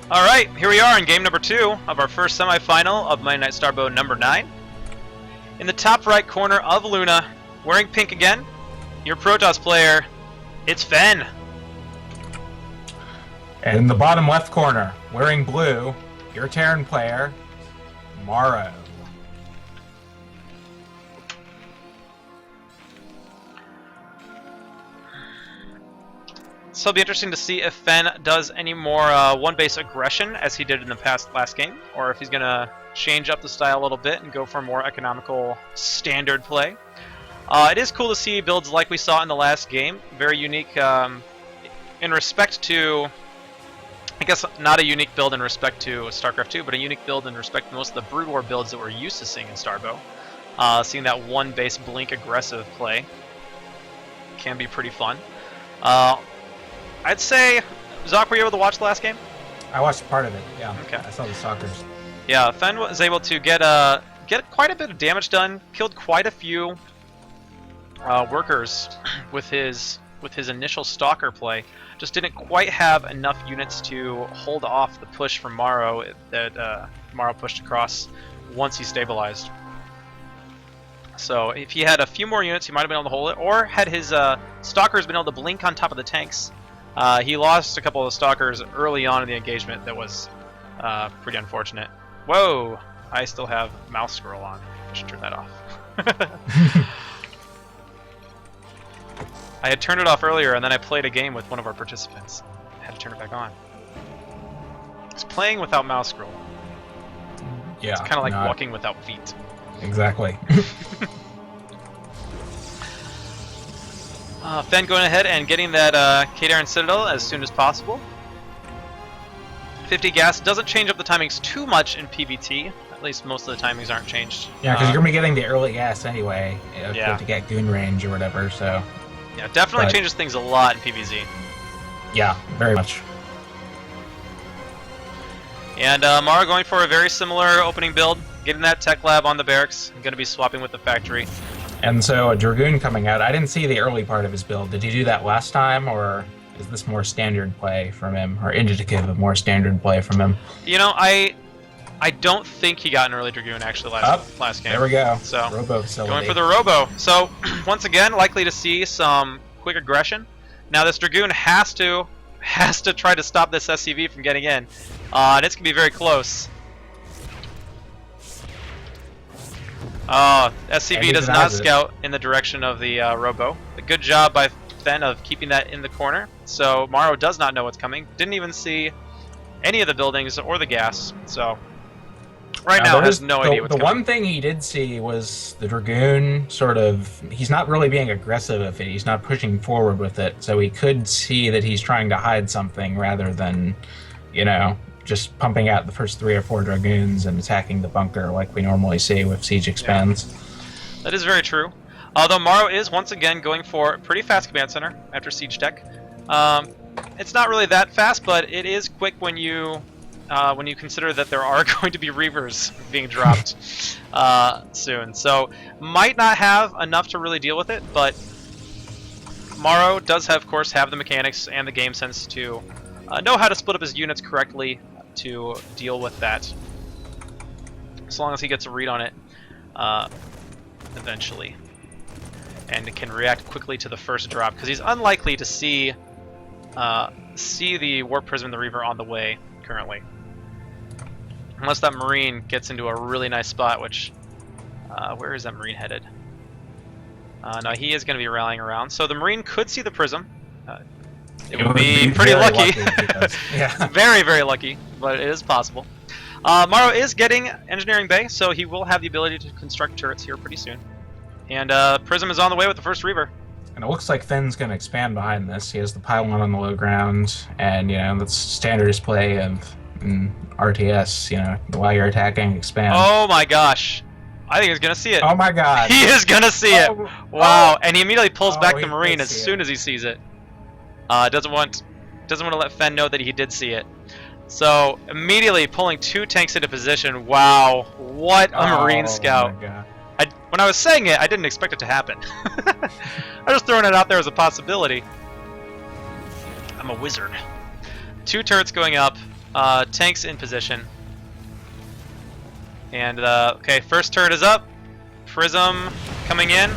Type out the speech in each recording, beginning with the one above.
Alright, here we are in game number 2 of our first semifinal of Mighty Knight Starbow number 9. In the top right corner of Luna, wearing pink again, your Protoss player, it's Fen. And in the bottom left corner, wearing blue, your Terran player, MorroW. So it'll be interesting to see if Fen does any more one-base aggression as he did in the last game, or if he's going to change up the style a little bit and go for more economical standard play. It is cool to see builds like we saw in the last game, very unique in respect to, I guess not a unique build in respect to StarCraft 2, but a unique build in respect to most of the Brood War builds that we're used to seeing in Starbow. Seeing that one-base blink aggressive play can be pretty fun. I'd say, Zawk, were you able to watch the last game? I watched part of it, yeah. Okay. I saw the stalkers. Yeah, Fen was able to get quite a bit of damage done, killed quite a few workers with his initial stalker play. Just didn't quite have enough units to hold off the push from MorroW that MorroW pushed across once he stabilized. So if he had a few more units, he might have been able to hold it, or had his stalkers been able to blink on top of the tanks. He lost a couple of stalkers early on in the engagement. That was pretty unfortunate. Whoa! I still have mouse scroll on. I should turn that off. I had turned it off earlier, and then I played a game with one of our participants. I had to turn it back on. It's playing without mouse scroll. Yeah. It's kind of like walking without feet. Exactly. Fen going ahead and getting that Kadarin Citadel as soon as possible. 50 gas doesn't change up the timings too much in PvT. At least most of the timings aren't changed. Yeah, because you're going to be getting the early gas anyway yeah. to get goon range or whatever, so... Yeah, definitely changes things a lot in PvZ. Yeah, very much. And MorroW going for a very similar opening build, getting that tech lab on the barracks, going to be swapping with the factory. And so a Dragoon coming out. I didn't see the early part of his build. Did he do that last time, or is this more standard play from him, or indicative of more standard play from him? You know, I don't think he got an early Dragoon actually last game. There we go. So Robo facility. Going for the Robo. So once again, likely to see some quick aggression. Now this Dragoon has to try to stop this SCV from getting in, and it's gonna be very close. SCV does not scout in the direction of the Robo. A good job by Fen of keeping that in the corner. So MorroW does not know what's coming. Didn't even see any of the buildings or the gas. So right now has no idea what's coming. The one thing he did see was the Dragoon sort of... He's not really being aggressive with it. He's not pushing forward with it. So he could see that he's trying to hide something rather than, you know, just pumping out the first 3 or 4 Dragoons and attacking the bunker like we normally see with Siege Expands. Yeah. That is very true. Although MorroW is once again going for a pretty fast command center after Siege Tech. It's not really that fast, but it is quick when you consider that there are going to be Reavers being dropped soon. So might not have enough to really deal with it, but MorroW does of course have the mechanics and the game sense to know how to split up his units correctly to deal with that, as long as he gets a read on it eventually, and can react quickly to the first drop, because he's unlikely to see the Warp Prism and the Reaver on the way currently, unless that Marine gets into a really nice spot. Which where is that Marine headed? No, he is going to be rallying around, so the Marine could see the Prism. It would be pretty lucky. Yeah. Very, very lucky, but it is possible. MorroW is getting Engineering Bay, so he will have the ability to construct turrets here pretty soon. And Prism is on the way with the first Reaver. And it looks like Fen's going to expand behind this. He has the pylon on the low ground, and, you know, that's standard display of RTS, you know, while you're attacking, expand. Oh my gosh. I think he's going to see it. Oh my god. He is going to see it. Wow. And he immediately pulls back the Marine as soon as he sees it. Doesn't want to let Fen know that he did see it. So immediately pulling 2 tanks into position. Wow, what a Marine scout! When I was saying it, I didn't expect it to happen. I'm just throwing it out there as a possibility. I'm a wizard. 2 turrets going up. Tanks in position. And, okay, first turret is up. Prism coming in.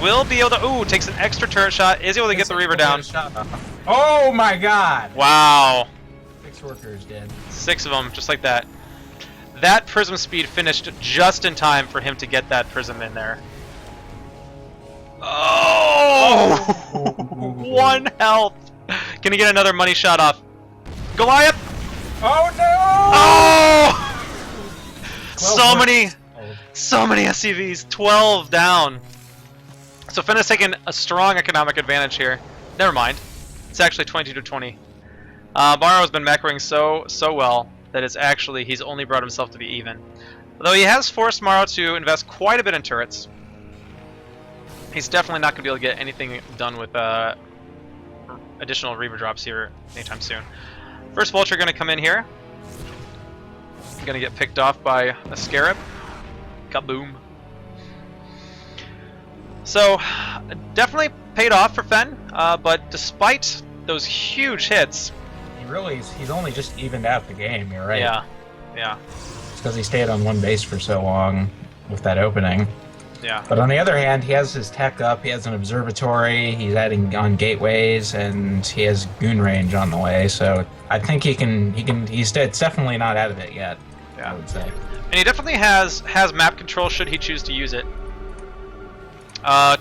Will be able to... Ooh, takes an extra turret shot. Is able to get the Reaver down. Oh my god! Wow. 6 workers dead. 6 of them, just like that. That Prism speed finished just in time for him to get that Prism in there. Oh! 1 health. Can he get another money shot off? Goliath! Oh no! Oh! Well, So many SCVs. 12 down. So Fenn has taken a strong economic advantage here. Never mind. It's actually 22 to 20. MorroW's been macroing so well that he's only brought himself to be even. Although he has forced MorroW to invest quite a bit in turrets. He's definitely not going to be able to get anything done with additional Reaver drops here anytime soon. First Vulture going to come in here. Going to get picked off by a Scarab. Kaboom. So, definitely paid off for Fenn, but despite those huge hits... He's only just evened out the game, you're right. Yeah. It's because he stayed on one base for so long with that opening. Yeah. But on the other hand, he has his tech up, he has an observatory, he's adding on gateways, and he has goon range on the way, so I think it's definitely not out of it yet, I would say. And he definitely has map control should he choose to use it.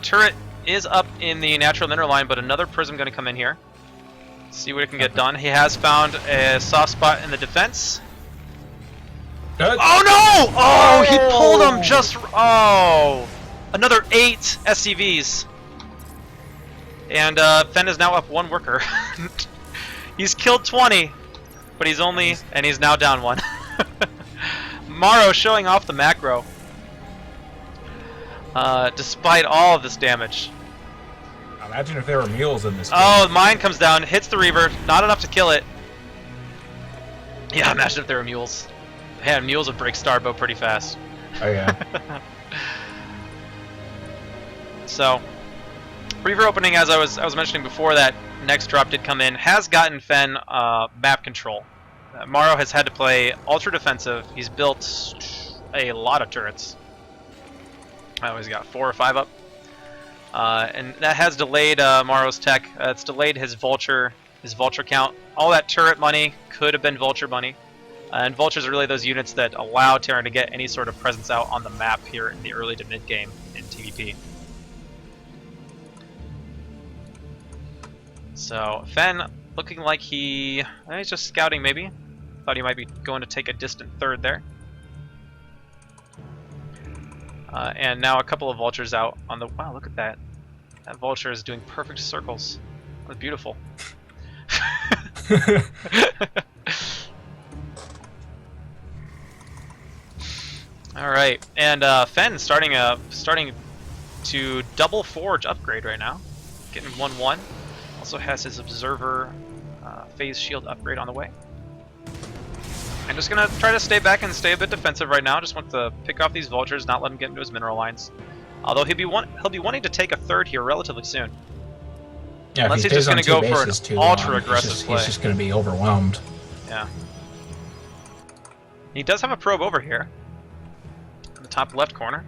Turret is up in the natural mineral line, but another Prism going to come in here. See what it can get done. He has found a soft spot in the defense. Good. Oh no! Oh, he pulled him just... Oh! Another 8 SCVs. And Fenn is now up 1 worker. He's killed 20, but he's now down 1. MorroW showing off the macro. Despite all of this damage. Imagine if there were mules in this game. Oh, mine comes down, hits the Reaver, not enough to kill it. Yeah, imagine if there were mules. Man, mules would break Starbow pretty fast. Oh yeah. So, Reaver opening, as I was mentioning before, that next drop did come in, has gotten Fenn map control. MorroW has had to play ultra defensive. He's built a lot of turrets. He's got 4 or 5 up. And that has delayed MorroW's tech. It's delayed his vulture count. All that turret money could have been vulture money. And vultures are really those units that allow Terran to get any sort of presence out on the map here in the early to mid game in TvP. So Fenn looking like he's just scouting maybe. Thought he might be going to take a distant third there. And now a couple of vultures out on the... Wow, look at that. That vulture is doing perfect circles. That's beautiful. Alright, and Fenn starting to double forge upgrade right now. Getting 1-1. Also has his observer phase shield upgrade on the way. I'm just gonna try to stay back and stay a bit defensive right now. Just want to pick off these vultures, not let him get into his mineral lines. Although he'll be wanting to take a third here relatively soon. Yeah, unless he's just gonna go for an ultra aggressive play. He's just gonna be overwhelmed. Yeah. He does have a probe over here, in the top left corner.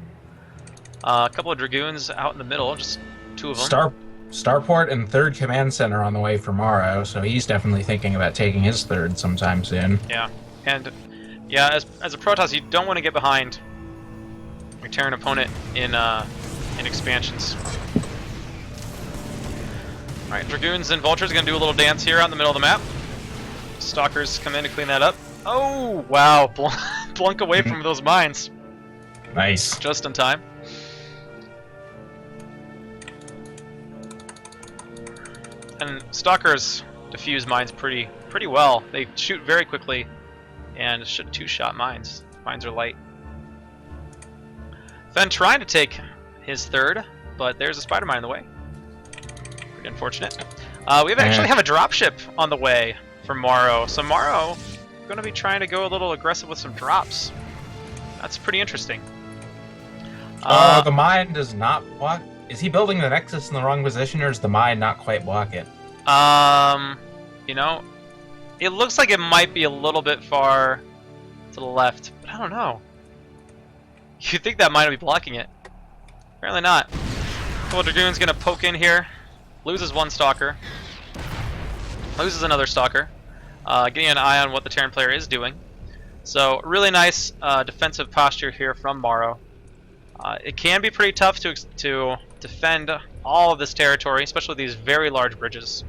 A couple of dragoons out in the middle, just 2 of them. Starport and 3rd command center on the way for MorroW, so he's definitely thinking about taking his 3rd sometime soon. Yeah. And yeah, as a Protoss, you don't want to get behind your Terran opponent in expansions. All right, Dragoons and Vultures are gonna do a little dance here out in the middle of the map. Stalkers come in to clean that up. Oh wow, blunk away from those mines. Nice. Just in time. And Stalkers defuse mines pretty well. They shoot very quickly. And should 2-shot mines. Mines are light. Fenn trying to take his 3rd, but there's a spider mine in the way. Pretty unfortunate. We actually have a dropship on the way for MorroW. So MorroW going to be trying to go a little aggressive with some drops. That's pretty interesting. The mine does not block. Is he building the Nexus in the wrong position, or does the mine not quite block it? You know, It looks like it might be a little bit far to the left, but I don't know. You'd think that might be blocking it. Apparently not. Well, Dragoon's gonna poke in here. Loses one Stalker. Loses another Stalker. Getting an eye on what the Terran player is doing. So, really nice defensive posture here from MorroW. It can be pretty tough to defend all of this territory, especially these very large bridges.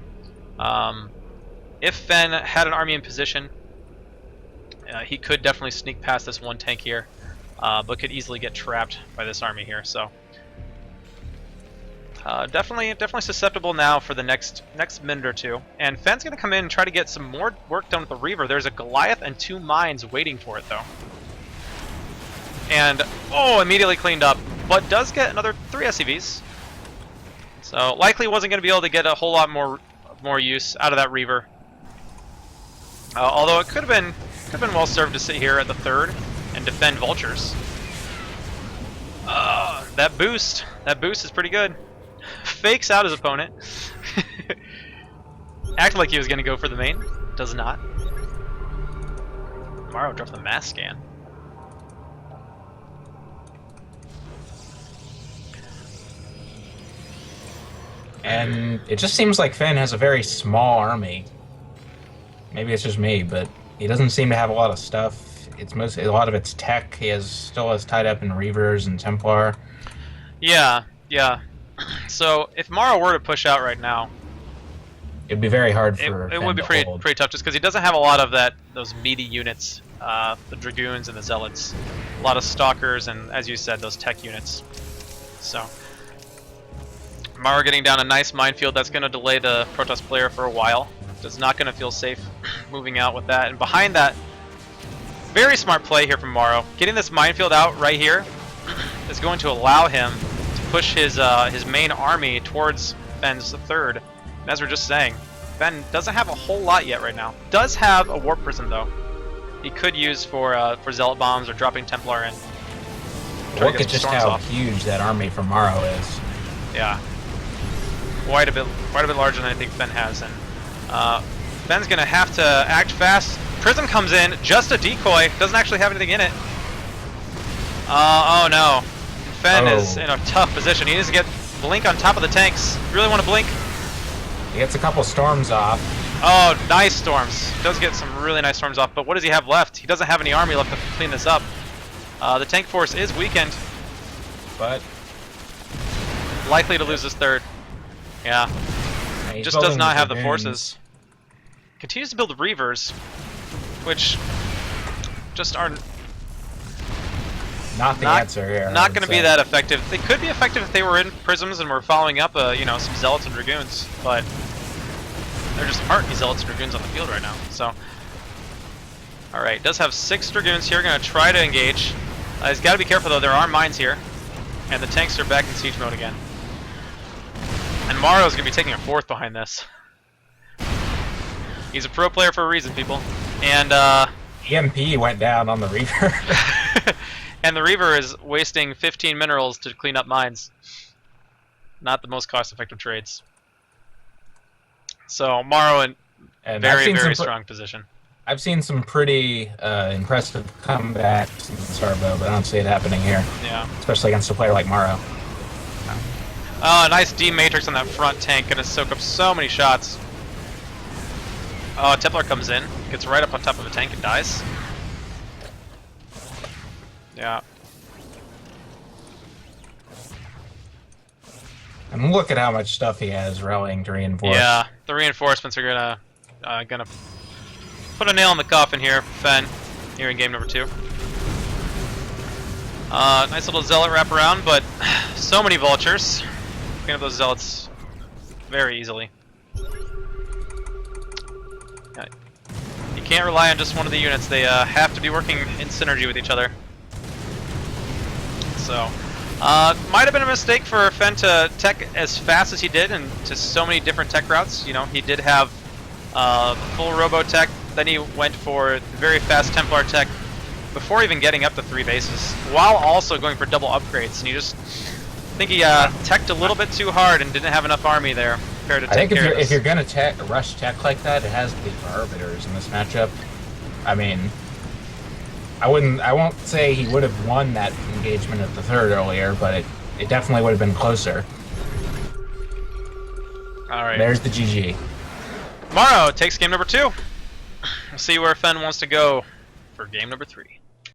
If Fen had an army in position, he could definitely sneak past this one tank here, but could easily get trapped by this army here. So, definitely susceptible now for the next minute or two. And Fen's gonna come in and try to get some more work done with the Reaver. There's a Goliath and 2 mines waiting for it though. And immediately cleaned up, but does get another 3 SCVs. So likely wasn't going to be able to get a whole lot more use out of that Reaver. Although it could have been well served to sit here at the 3rd and defend vultures. That boost is pretty good. Fakes out his opponent. Acted like he was going to go for the main. Does not. MorroW dropped the mass scan. And it just seems like Fen has a very small army. Maybe it's just me, but he doesn't seem to have a lot of stuff. It's mostly a lot of it's tech. He still has tied up in Reavers and Templar. Yeah. So if MorroW were to push out right now, it'd be very hard for it Fen would be to pretty hold. tough just because he doesn't have a lot of those meaty units, the Dragoons and the Zealots, a lot of Stalkers, and as you said, those tech units. So MorroW getting down a nice minefield that's going to delay the Protoss player for a while. Is not going to feel safe moving out with that. And behind that, very smart play here from MorroW. Getting this minefield out right here is going to allow him to push his main army towards Fen's 3rd. And as we're just saying, Fen doesn't have a whole lot yet right now. Does have a Warp Prism though. He could use for Zealot bombs or dropping Templar in. Look at just how huge that army from MorroW is. Yeah. Quite a bit larger than I think Fen has, and Fen's gonna have to act fast. Prism comes in, just a decoy, doesn't actually have anything in it. Oh no, Fen is in a tough position. He needs to get Blink on top of the tanks. Really want to Blink. He gets a couple storms off. Oh, nice storms. Does get some really nice storms off, but what does he have left? He doesn't have any army left to clean this up. The tank force is weakened, but likely to lose his 3rd. Yeah. Just does not have the forces. Continues to build Reavers, which just are not the answer here. Not going to be that effective. They could be effective if they were in Prisms and were following up, some Zealots and Dragoons, but there just aren't any Zealots and Dragoons on the field right now. So, all right, does have 6 Dragoons here. Going to try to engage. He's got to be careful though. There are mines here, and the tanks are back in siege mode again. And MorroW is going to be taking a 4th behind this. He's a pro player for a reason, people. And EMP went down on the Reaver. And the Reaver is wasting 15 minerals to clean up mines. Not the most cost-effective trades. So MorroW in very strong position. I've seen some pretty impressive comebacks in Starbow, but I don't see it happening here. Yeah. Especially against a player like MorroW. Oh, nice D-Matrix on that front tank. Gonna soak up so many shots. Oh, Templar comes in. Gets right up on top of the tank and dies. Yeah. And look at how much stuff he has rallying to reinforce. Yeah, the reinforcements are gonna put a nail in the coffin here, Fen, here in game number 2. Nice little Zealot wraparound, but so many vultures. Clean up those Zealots very easily. You can't rely on just one of the units. They have to be working in synergy with each other. So, might have been a mistake for Fen to tech as fast as he did and to so many different tech routes. You know, he did have full robo tech, then he went for very fast Templar tech before even getting up to 3 bases, while also going for double upgrades. And you just think he teched a little bit too hard and didn't have enough army there. prepare to I take think care of if this. you're gonna rush tech like that, it has to be for arbiters in this matchup. I mean, I won't say he would have won that engagement at the third earlier, but it definitely would have been closer. All right. There's the GG. MorroW takes game number 2. We'll see where Fen wants to go for game number 3.